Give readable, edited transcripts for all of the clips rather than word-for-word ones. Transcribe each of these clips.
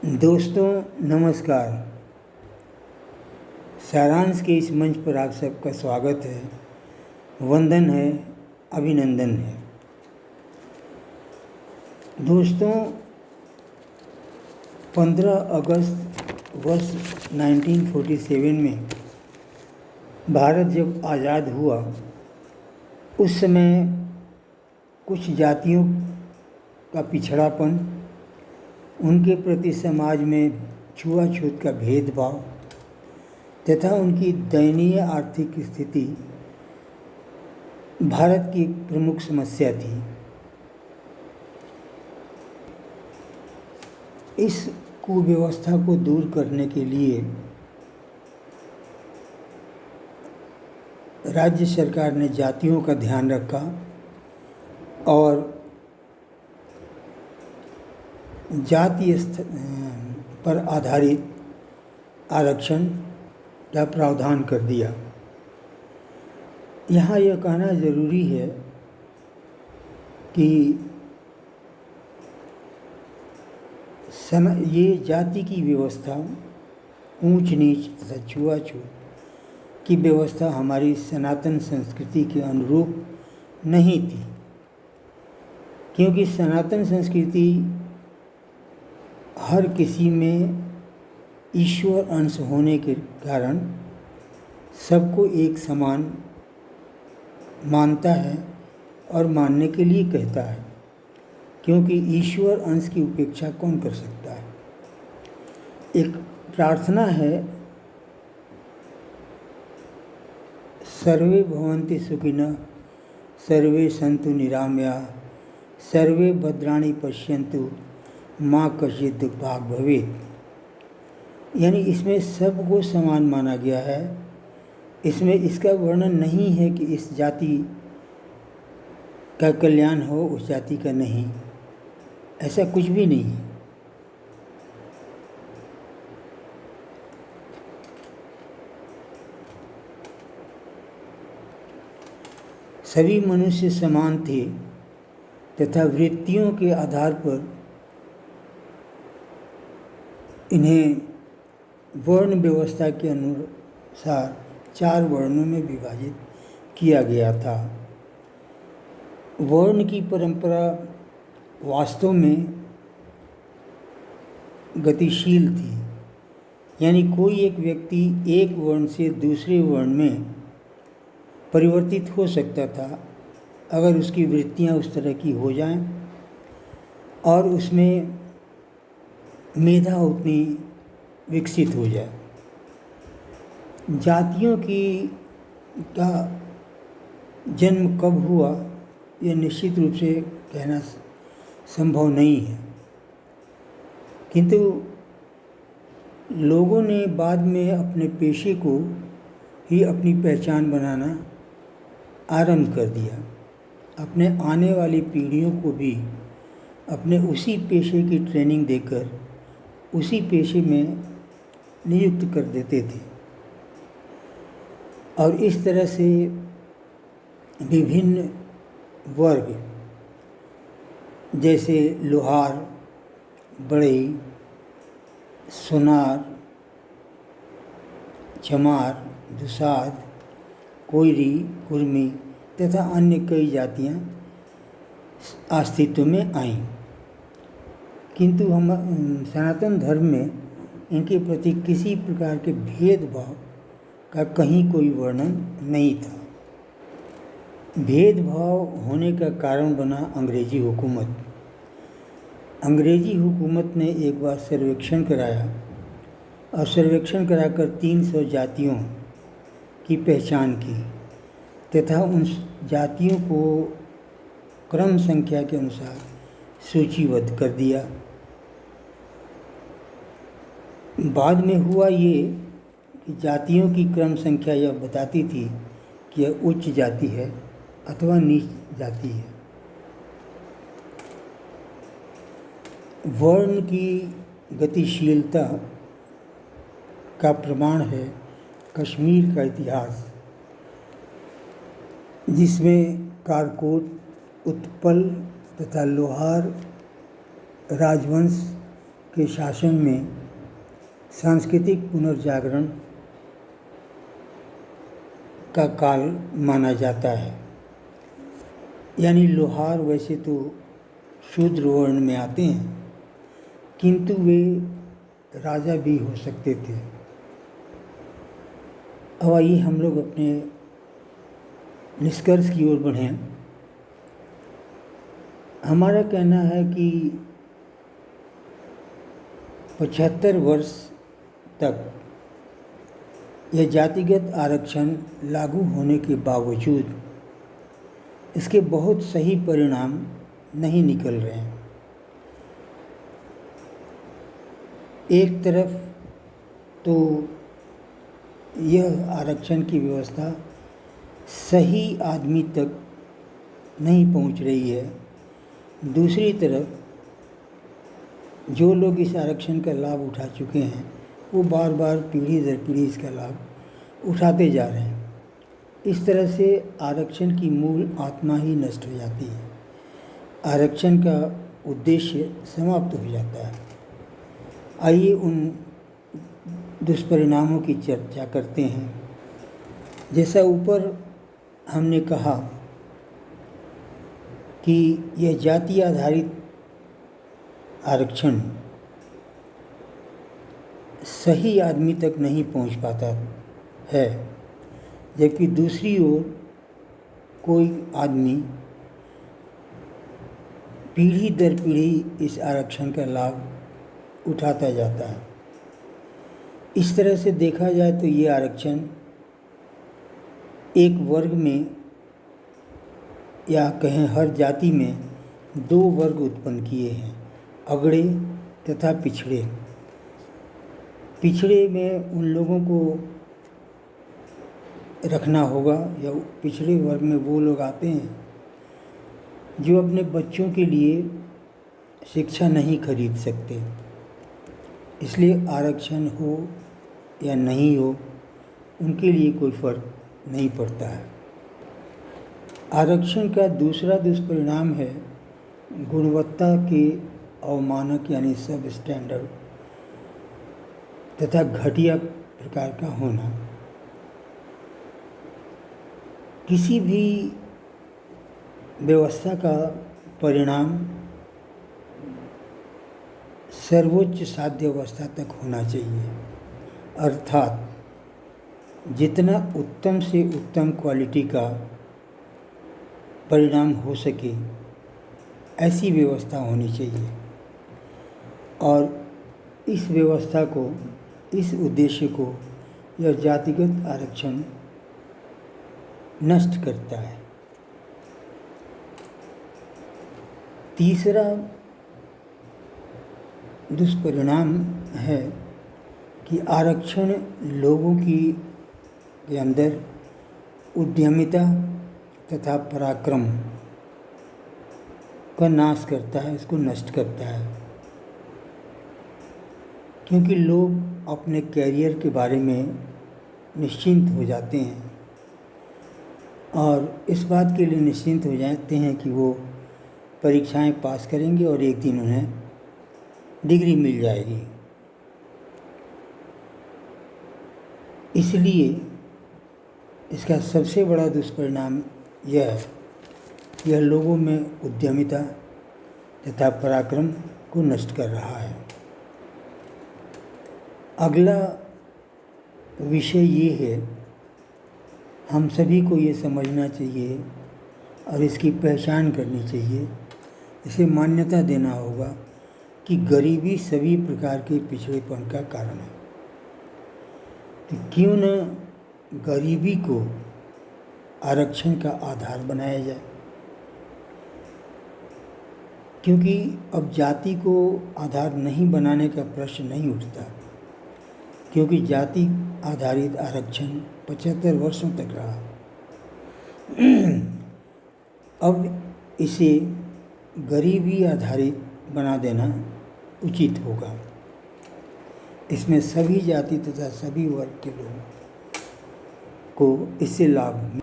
दोस्तों नमस्कार। सारांश के इस मंच पर आप सबका स्वागत है, वंदन है, अभिनंदन है। दोस्तों 15 अगस्त वर्ष 1947 में भारत जब आज़ाद हुआ, उस समय कुछ जातियों का पिछड़ापन, उनके प्रति समाज में छुआछूत का भेदभाव तथा उनकी दयनीय आर्थिक स्थिति भारत की एक प्रमुख समस्या थी। इस कुव्यवस्था को दूर करने के लिए राज्य सरकार ने जातियों का ध्यान रखा और जातीय पर आधारित आरक्षण का प्रावधान कर दिया। यहाँ यह कहना ज़रूरी है कि ये जाति की व्यवस्था, ऊंच नीच तथा छुआछूत की व्यवस्था हमारी सनातन संस्कृति के अनुरूप नहीं थी, क्योंकि सनातन संस्कृति हर किसी में ईश्वर अंश होने के कारण सबको एक समान मानता है और मानने के लिए कहता है, क्योंकि ईश्वर अंश की उपेक्षा कौन कर सकता है। एक प्रार्थना है, सर्वे भवन्ति सुखिनः, सर्वे सन्तु निरामया, सर्वे भद्राणि पश्यन्तु माँ कश्चित् दुर्भाग् भवेत्। यानी इसमें सबको समान माना गया है। इसमें इसका वर्णन नहीं है कि इस जाति का कल्याण हो, उस जाति का नहीं, ऐसा कुछ भी नहीं है। सभी मनुष्य समान थे तथा वृत्तियों के आधार पर इन्हें वर्ण व्यवस्था के अनुसार 4 वर्णों में विभाजित किया गया था। वर्ण की परंपरा वास्तव में गतिशील थी, यानी कोई एक व्यक्ति एक वर्ण से दूसरे वर्ण में परिवर्तित हो सकता था अगर उसकी वृत्तियां उस तरह की हो जाएं और उसमें मेधा उतनी विकसित हो जाए। जातियों का जन्म कब हुआ यह निश्चित रूप से कहना संभव नहीं है, किंतु लोगों ने बाद में अपने पेशे को ही अपनी पहचान बनाना आरंभ कर दिया। अपने आने वाली पीढ़ियों को भी अपने उसी पेशे की ट्रेनिंग देकर उसी पेशे में नियुक्त कर देते थे और इस तरह से विभिन्न वर्ग जैसे लोहार, बढ़ई, सोनार, चमार, दुसाध, कोयरी, कुर्मी तथा अन्य कई जातियां अस्तित्व में आईं, किंतु हम सनातन धर्म में इनके प्रति किसी प्रकार के भेदभाव का कहीं कोई वर्णन नहीं था। भेदभाव होने का कारण बना अंग्रेजी हुकूमत। अंग्रेजी हुकूमत ने एक बार सर्वेक्षण कराया और सर्वेक्षण कराकर 300 जातियों की पहचान की तथा उन जातियों को क्रम संख्या के अनुसार सूचीबद्ध कर दिया। बाद में हुआ ये कि जातियों की क्रम संख्या यह बताती थी कि यह उच्च जाति है अथवा नीच जाति है। वर्ण की गतिशीलता का प्रमाण है कश्मीर का इतिहास, जिसमें कारकोट, उत्पल तथा लोहार राजवंश के शासन में सांस्कृतिक पुनर्जागरण का काल माना जाता है। यानी लोहार वैसे तो शूद्र वर्ण में आते हैं, किंतु वे राजा भी हो सकते थे। अब आइए हम लोग अपने निष्कर्ष की ओर बढ़ें। हमारा कहना है कि 75 वर्ष तक यह जातिगत आरक्षण लागू होने के बावजूद इसके बहुत सही परिणाम नहीं निकल रहे हैं। एक तरफ तो यह आरक्षण की व्यवस्था सही आदमी तक नहीं पहुंच रही है, दूसरी तरफ जो लोग इस आरक्षण का लाभ उठा चुके हैं वो बार बार पीढ़ी दर पीढ़ी इसका लाभ उठाते जा रहे हैं। इस तरह से आरक्षण की मूल आत्मा ही नष्ट हो जाती है, आरक्षण का उद्देश्य समाप्त हो जाता है। आइए उन दुष्परिणामों की चर्चा करते हैं। जैसा ऊपर हमने कहा कि यह जाति आधारित आरक्षण सही आदमी तक नहीं पहुंच पाता है, जबकि दूसरी ओर कोई आदमी पीढ़ी दर पीढ़ी इस आरक्षण का लाभ उठाता जाता है। इस तरह से देखा जाए तो ये आरक्षण एक वर्ग में या कहें हर जाति में दो वर्ग उत्पन्न किए हैं, अगड़े तथा पिछड़े। पिछड़े में उन लोगों को रखना होगा या पिछड़े वर्ग में वो लोग आते हैं जो अपने बच्चों के लिए शिक्षा नहीं खरीद सकते, इसलिए आरक्षण हो या नहीं हो उनके लिए कोई फर्क नहीं पड़ता है। आरक्षण का दूसरा दुष्परिणाम है गुणवत्ता के अवमानक यानी सब स्टैंडर्ड तथा घटिया प्रकार का होना। किसी भी व्यवस्था का परिणाम सर्वोच्च साध्य अवस्था तक होना चाहिए, अर्थात जितना उत्तम से उत्तम क्वालिटी का परिणाम हो सके ऐसी व्यवस्था होनी चाहिए। और इस व्यवस्था को, इस उद्देश्य को यह जातिगत आरक्षण नष्ट करता है। तीसरा दुष्परिणाम है कि आरक्षण लोगों के अंदर उद्यमिता तथा पराक्रम का नाश करता है, इसको नष्ट करता है। क्योंकि लोग अपने कैरियर के बारे में निश्चिंत हो जाते हैं और इस बात के लिए निश्चिंत हो जाते हैं कि वो परीक्षाएं पास करेंगे और एक दिन उन्हें डिग्री मिल जाएगी। इसलिए इसका सबसे बड़ा दुष्परिणाम यह है, यह लोगों में उद्यमिता तथा पराक्रम को नष्ट कर रहा है। अगला विषय ये है, हम सभी को ये समझना चाहिए और इसकी पहचान करनी चाहिए, इसे मान्यता देना होगा कि गरीबी सभी प्रकार के पिछड़ेपन का कारण है। तो क्यों न गरीबी को आरक्षण का आधार बनाया जाए, क्योंकि अब जाति को आधार नहीं बनाने का प्रश्न नहीं उठता, क्योंकि जाति आधारित आरक्षण 75 वर्षों तक रहा। अब इसे गरीबी आधारित बना देना उचित होगा। इसमें सभी जाति तथा सभी वर्ग के लोगों को इससे लाभ मिले।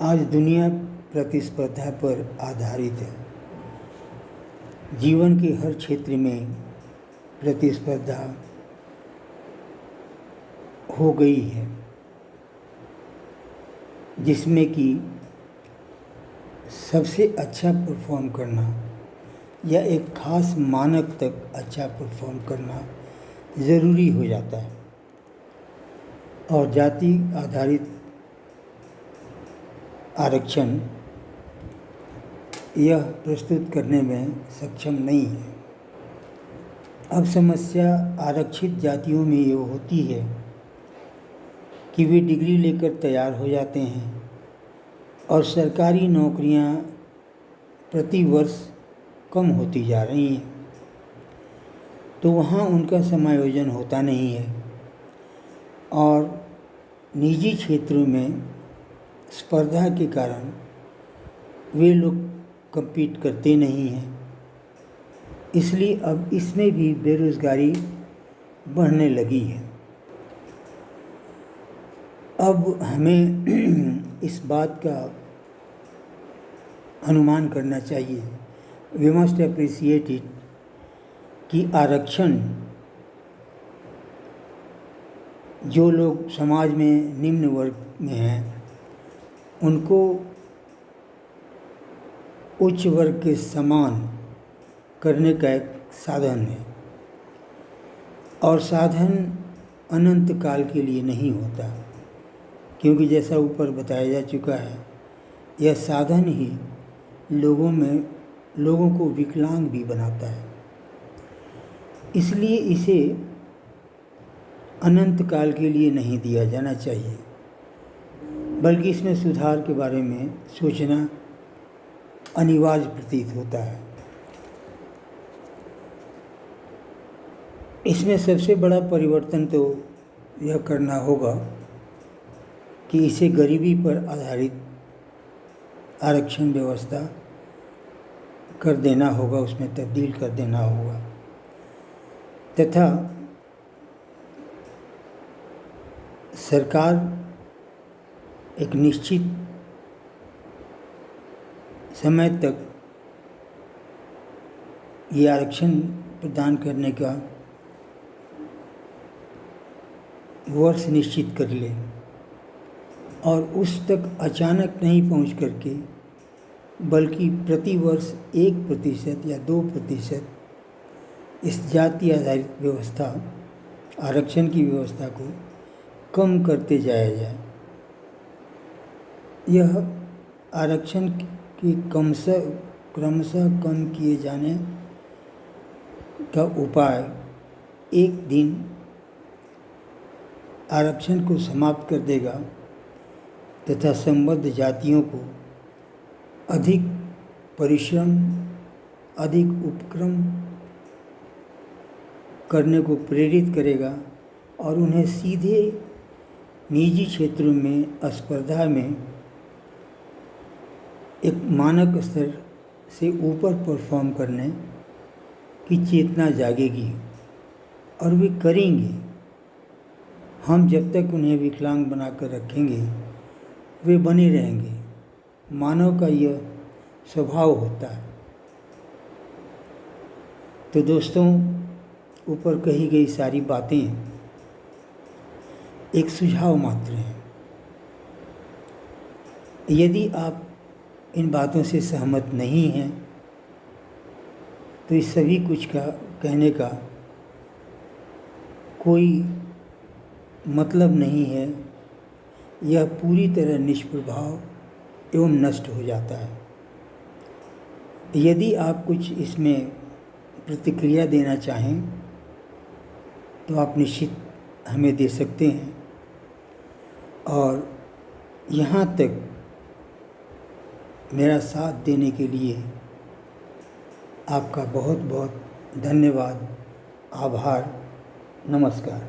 आज दुनिया प्रतिस्पर्धा पर आधारित है। जीवन के हर क्षेत्र में प्रतिस्पर्धा हो गई है, जिसमें कि सबसे अच्छा परफॉर्म करना या एक खास मानक तक अच्छा परफॉर्म करना ज़रूरी हो जाता है और जाति आधारित आरक्षण यह प्रस्तुत करने में सक्षम नहीं है। अब समस्या आरक्षित जातियों में ये होती है कि वे डिग्री लेकर तैयार हो जाते हैं और सरकारी नौकरियां प्रति वर्ष कम होती जा रही हैं, तो वहाँ उनका समायोजन होता नहीं है और निजी क्षेत्रों में स्पर्धा के कारण वे लोग कम्पीट करते नहीं हैं। इसलिए अब इसमें भी बेरोज़गारी बढ़ने लगी है। अब हमें इस बात का अनुमान करना चाहिए, वी मस्ट अप्रिशिएट इट, कि आरक्षण जो लोग समाज में निम्न वर्ग में हैं उनको उच्च वर्ग के समान करने का एक साधन है और साधन अनंत काल के लिए नहीं होता, क्योंकि जैसा ऊपर बताया जा चुका है यह साधन ही लोगों को विकलांग भी बनाता है। इसलिए इसे अनंत काल के लिए नहीं दिया जाना चाहिए, बल्कि इसमें सुधार के बारे में सोचना अनिवार्य प्रतीत होता है। इसमें सबसे बड़ा परिवर्तन तो यह करना होगा कि इसे गरीबी पर आधारित आरक्षण व्यवस्था कर देना होगा, उसमें तब्दील कर देना होगा तथा सरकार एक निश्चित समय तक ये आरक्षण प्रदान करने का वर्ष निश्चित कर ले और उस तक अचानक नहीं पहुंच करके बल्कि प्रति वर्ष 1% या 2% इस जाति आधारित व्यवस्था आरक्षण की व्यवस्था को कम करते जाया जाए। यह आरक्षण की क्रमशः कम किए जाने का उपाय एक दिन आरक्षण को समाप्त कर देगा तथा संबद्ध जातियों को अधिक परिश्रम, अधिक उपक्रम करने को प्रेरित करेगा और उन्हें सीधे निजी क्षेत्रों में स्पर्धा में एक मानक स्तर से ऊपर परफॉर्म करने की चेतना जागेगी और वे करेंगे। हम जब तक उन्हें विकलांग बनाकर रखेंगे वे बने रहेंगे। मानव का यह स्वभाव होता है। तो दोस्तों, ऊपर कही गई सारी बातें एक सुझाव मात्र हैं। यदि आप इन बातों से सहमत नहीं हैं तो इस सभी कुछ का कहने का कोई मतलब नहीं है। यह पूरी तरह निष्प्रभाव एवं नष्ट हो जाता है। यदि आप कुछ इसमें प्रतिक्रिया देना चाहें तो आप निश्चित हमें दे सकते हैं और यहाँ तक मेरा साथ देने के लिए आपका बहुत बहुत धन्यवाद, आभार, नमस्कार।